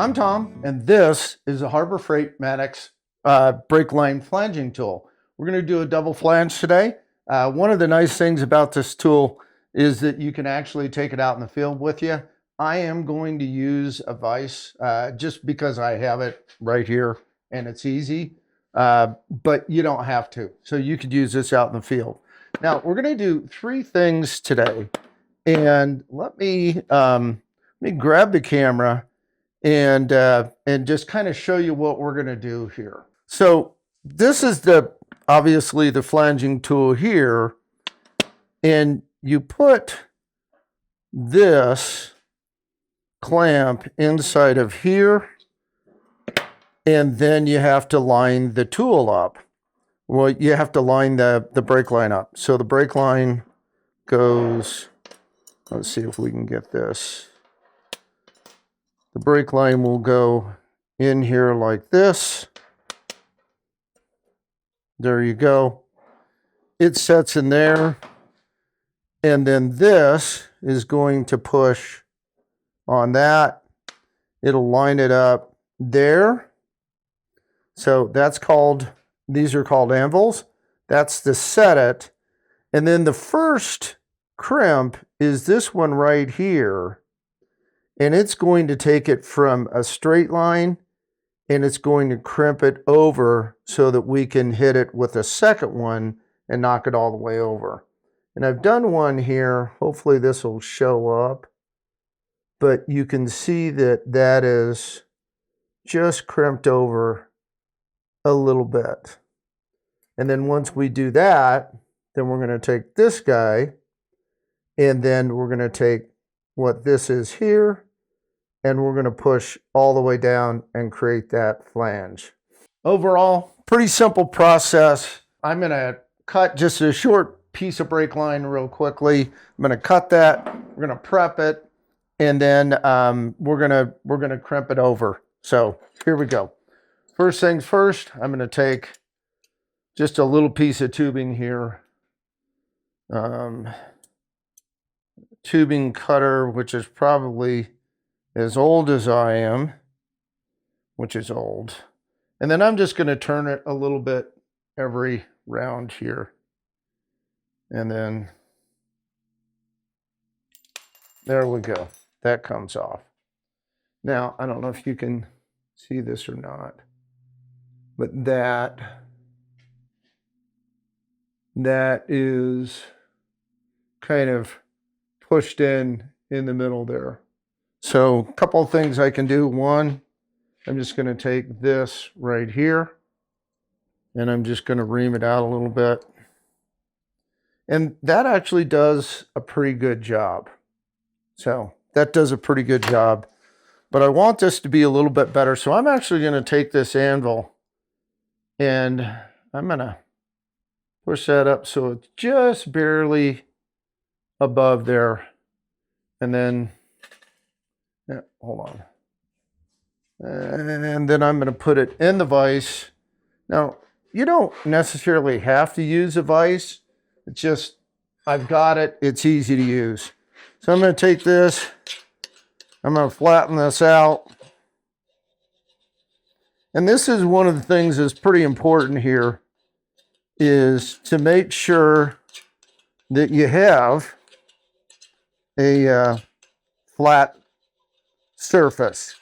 I'm Tom, and this is a Harbor Freight Maddox brake line flanging tool. We're going to do a double flange today. One of the nice things about this tool is that you can actually take it out in the field with you. I am going to use a vise just because I have it right here and it's easy, but you don't have to. So you could use this out in the field. Now we're going to do three things today, and let me grab the camera and just kind of show you what we're going to do here. So this is obviously the flanging tool here, and you put this clamp inside of here, and then you have to line the tool up. Well, you have to line the brake line up. So the brake line goes, let's see if we can get this. The brake line will go in here like this. There you go. It sets in there. And then this is going to push on that. It'll line it up there. So that's called, these are called Anvils. That's to set it. And then the first crimp is this one right here. And it's going to take it from a straight line and it's going to crimp it over so that we can hit it with a second one and knock it all the way over. And I've done one here. Hopefully this will show up. But you can see that that is just crimped over a little bit. And then once we do that, then we're going to take this guy and then we're going to take what this is here, and we're going to push all the way down and create that flange. Overall, pretty simple process. I'm going to cut just a short piece of brake line real quickly. I'm going to cut that. We're going to prep it, and then we're going to crimp it over. So here we go. First things first, I'm going to take just a little piece of tubing here. Tubing cutter, which is probably as old as I am, which is old. And then I'm just going to turn it a little bit every round here. And then there we go. That comes off. Now, I don't know if you can see this or not, but that is kind of pushed in the middle there. So a couple of things I can do. One, I'm just going to take this right here and I'm just going to ream it out a little bit. And that actually does a pretty good job. So that does a pretty good job. But I want this to be a little bit better. So I'm actually going to take this anvil and I'm going to push that up so it's just barely above there. And then, yeah, hold on. And then I'm going to put it in the vise. Now, you don't necessarily have to use a vise. It's just, I've got it. It's easy to use. So I'm going to take this. I'm going to flatten this out. And this is one of the things that's pretty important here, is to make sure that you have a flat surface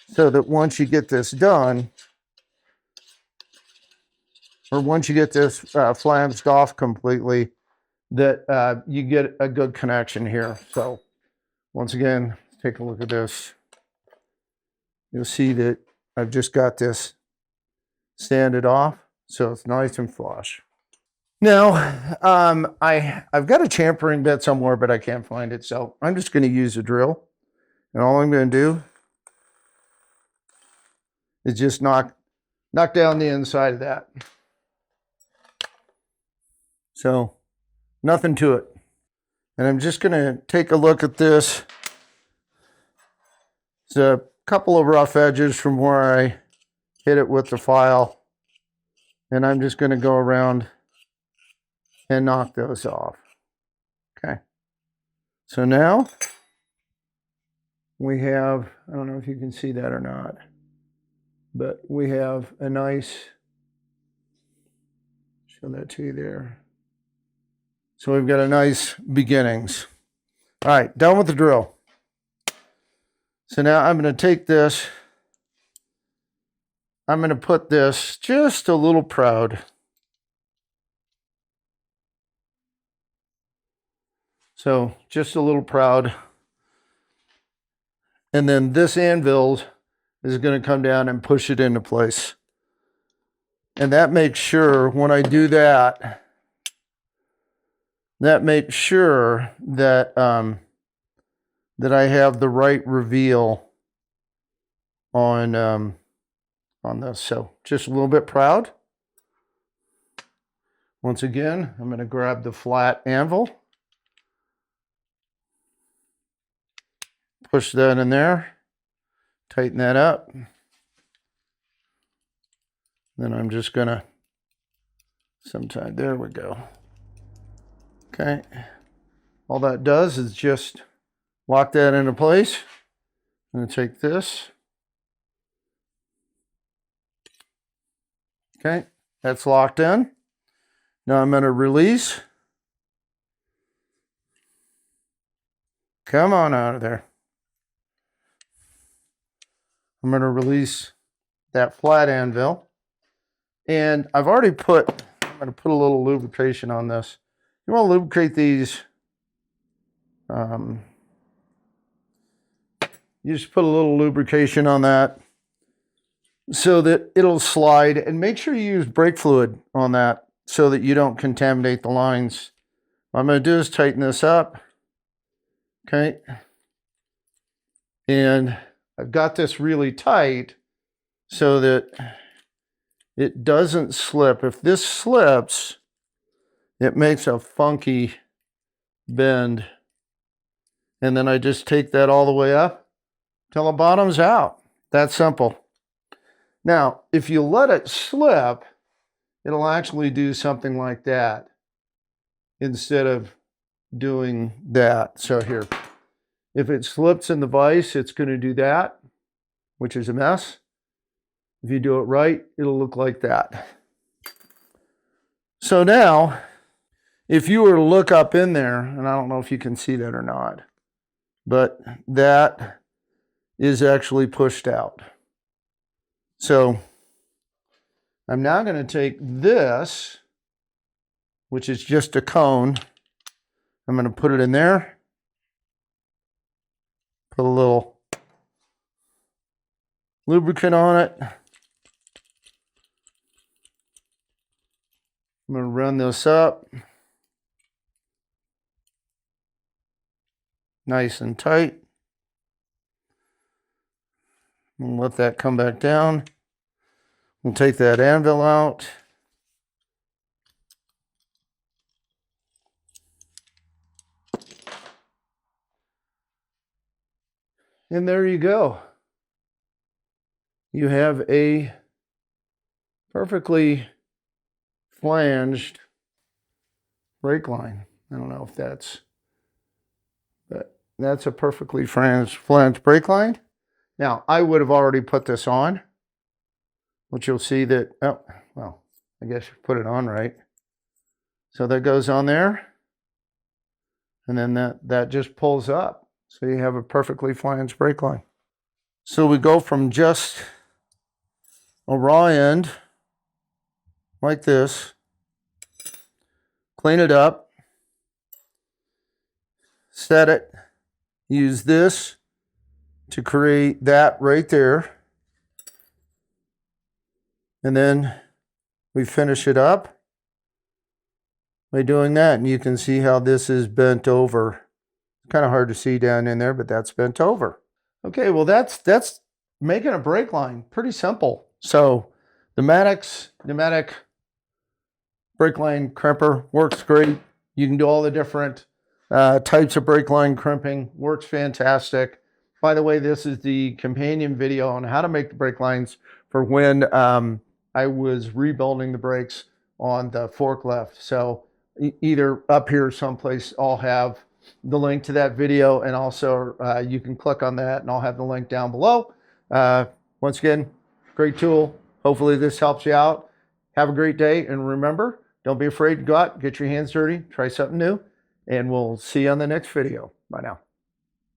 so that once you get this done, or once you get this flanged off completely, that you get a good connection here. So once again, take a look at this. You'll see that I've just got this sanded off, so it's nice and flush. Now, I've got a champering bit somewhere, but I can't find it, so I'm just going to use a drill. And all I'm going to do is just knock down the inside of that. So, nothing to it. And I'm just going to take a look at this. There's a couple of rough edges from where I hit it with the file. And I'm just going to go around and knock those off. Okay. So now we have, I don't know if you can see that or not, but we have a nice, show that to you there. So we've got a nice beginnings. All right, done with the drill. So now I'm going to take this, I'm going to put this just a little proud. So just a little proud. And then this Anvils is going to come down and push it into place. And that makes sure when I do that, that makes sure that that I have the right reveal on this. So just a little bit proud. Once again, I'm going to grab the flat anvil, push that in there, tighten that up. Then I'm just going to sometime, there we go. Okay. All that does is just lock that into place. I'm going to take this. Okay, that's locked in. Now I'm going to release. Come on out of there. I'm going to release that flat anvil. And I've already put, I'm going to put a little lubrication on this. You want to lubricate these. You just put a little lubrication on that so that it'll slide, and make sure you use brake fluid on that so that you don't contaminate the lines. What I'm going to do is tighten this up. Okay. And I've got this really tight so that it doesn't slip. If this slips, it makes a funky bend. And then I just take that all the way up till the bottom's out. That's simple. Now, if you let it slip, it'll actually do something like that instead of doing that. So here, if it slips in the vise, it's going to do that, which is a mess. If you do it right, it'll look like that. So now, if you were to look up in there, and I don't know if you can see that or not, but that is actually pushed out. So I'm now going to take this, which is just a cone. I'm going to put it in there. Put a little lubricant on it. I'm going to run this up. Nice and tight. And let that come back down. We'll take that anvil out. And there you go. You have a perfectly flanged brake line. I don't know if that's, but that's a perfectly flanged brake line. Now, I would have already put this on, which you'll see that, oh, well, I guess you put it on right. So that goes on there, and then that just pulls up. So you have a perfectly flanged brake line. So we go from just a raw end, like this, clean it up, set it, use this to create that right there. And then we finish it up by doing that. And you can see how this is bent over. It's kind of hard to see down in there, but that's bent over. Okay, well that's making a brake line. Pretty simple. So the Maddox pneumatic brake line crimper works great. You can do all the different types of brake line crimping. Works fantastic. By the way, this is the companion video on how to make the brake lines for when I was rebuilding the brakes on the forklift. So either up here someplace I'll have the link to that video, and also you can click on that and I'll have the link down below. Once again, great tool. Hopefully this helps you out. Have a great day, and remember, don't be afraid to go out, get your hands dirty, try something new, and we'll see you on the next video. Bye now.